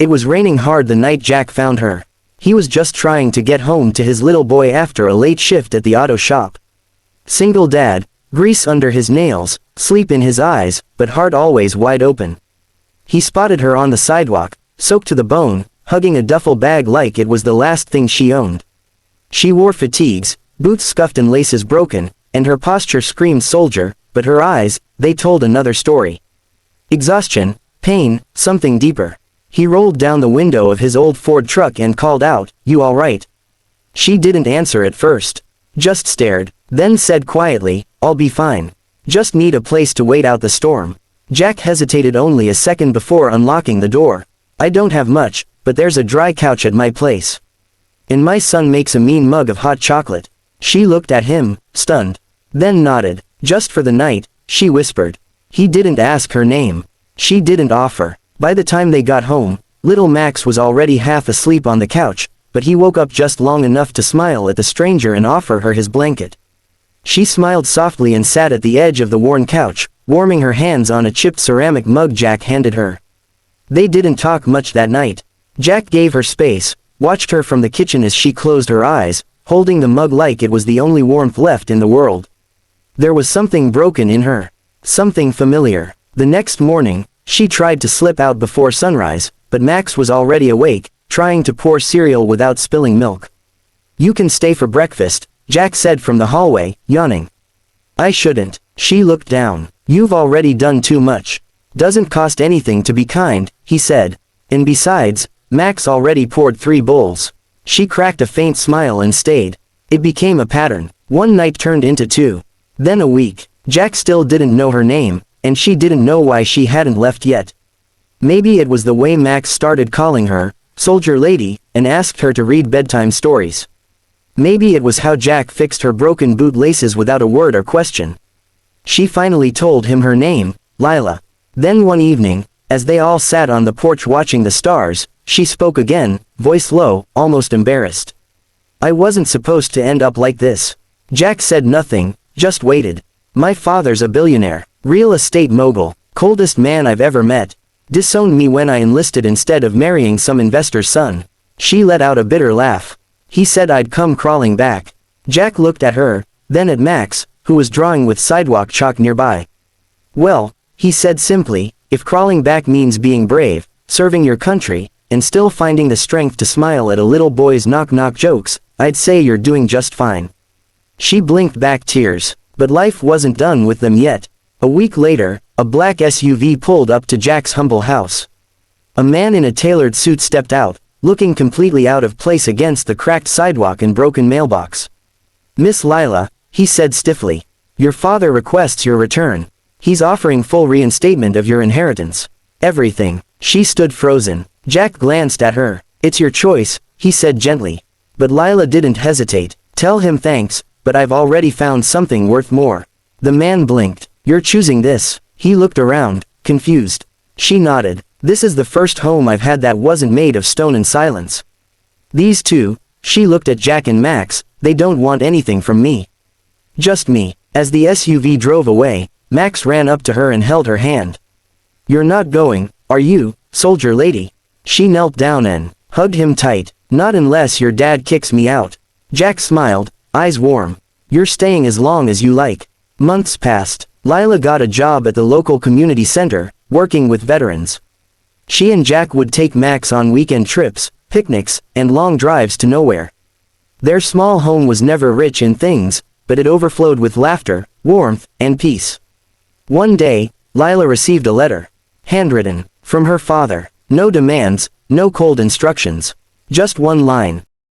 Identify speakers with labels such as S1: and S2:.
S1: It was raining hard the night Jack found her. He was just trying to get home to his little boy after a late shift at the auto shop. Single dad, grease under his nails, sleep in his eyes, but heart always wide open. He spotted her on the sidewalk, soaked to the bone, hugging a duffel bag like it was the last thing she owned. She wore fatigues, boots scuffed and laces broken, and her posture screamed soldier, but her eyes, they told another story. Exhaustion, pain, something deeper. He rolled down the window of his old Ford truck and called out, "You all right?" She didn't answer at first. Just stared, then said quietly, "I'll be fine. Just need a place to wait out the storm." Jack hesitated only a second before unlocking the door. "I don't have much, but there's a dry couch at my place. And my son makes a mean mug of hot chocolate." She looked at him, stunned. Then nodded. "Just for the night," she whispered. He didn't ask her name. She didn't offer. By the time they got home, little Max was already half asleep on the couch, but he woke up just long enough to smile at the stranger and offer her his blanket. She smiled softly and sat at the edge of the worn couch, warming her hands on a chipped ceramic mug Jack handed her. They didn't talk much that night. Jack gave her space, watched her from the kitchen as she closed her eyes, holding the mug like it was the only warmth left in the world. There was something broken in her. Something familiar. The next morning, she tried to slip out before sunrise, but Max was already awake, trying to pour cereal without spilling milk. "You can stay for breakfast," Jack said from the hallway, yawning. "I shouldn't." She looked down. "You've already done too much. Doesn't cost anything to be kind," he said. "And besides, Max already poured 3 bowls." She cracked a faint smile and stayed. It became a pattern. One night turned into 2. Then a week. Jack still didn't know her name, and she didn't know why she hadn't left yet. Maybe it was the way Max started calling her, "Soldier Lady," and asked her to read bedtime stories. Maybe it was how Jack fixed her broken boot laces without a word or question. She finally told him her name, Lila. Then one evening, as they all sat on the porch watching the stars, she spoke again, voice low, almost embarrassed. "I wasn't supposed to end up like this." Jack said nothing, just waited. "My father's a billionaire, real estate mogul, coldest man I've ever met. Disowned me when I enlisted instead of marrying some investor's son." She let out a bitter laugh. "He said I'd come crawling back." Jack looked at her, then at Max, who was drawing with sidewalk chalk nearby. "Well," he said simply, "if crawling back means being brave, serving your country, and still finding the strength to smile at a little boy's knock-knock jokes, I'd say you're doing just fine." She blinked back tears, but life wasn't done with them yet. A week later, a black SUV pulled up to Jack's humble house. A man in a tailored suit stepped out, looking completely out of place against the cracked sidewalk and broken mailbox. "Miss Lila," he said stiffly, "your father requests your return. He's offering full reinstatement of your inheritance. Everything." She stood frozen. Jack glanced at her. "It's your choice," he said gently. But Lila didn't hesitate. "Tell him thanks, but I've already found something worth more." The man blinked. "You're choosing this?" He looked around, confused. She nodded. "This is the first home I've had that wasn't made of stone and silence. These two," she looked at Jack and Max, "they don't want anything from me. Just me." As the SUV drove away, Max ran up to her and held her hand. "You're not going, are you, soldier lady?" She knelt down and hugged him tight. "Not unless your dad kicks me out." Jack smiled, eyes warm. "You're staying as long as you like." Months passed. Lila got a job at the local community center, working with veterans. She and Jack would take Max on weekend trips, picnics, and long drives to nowhere. Their small home was never rich in things, but it overflowed with laughter, warmth, and peace. One day, Lila received a letter. Handwritten, from her father. No demands, no cold instructions. Just one line.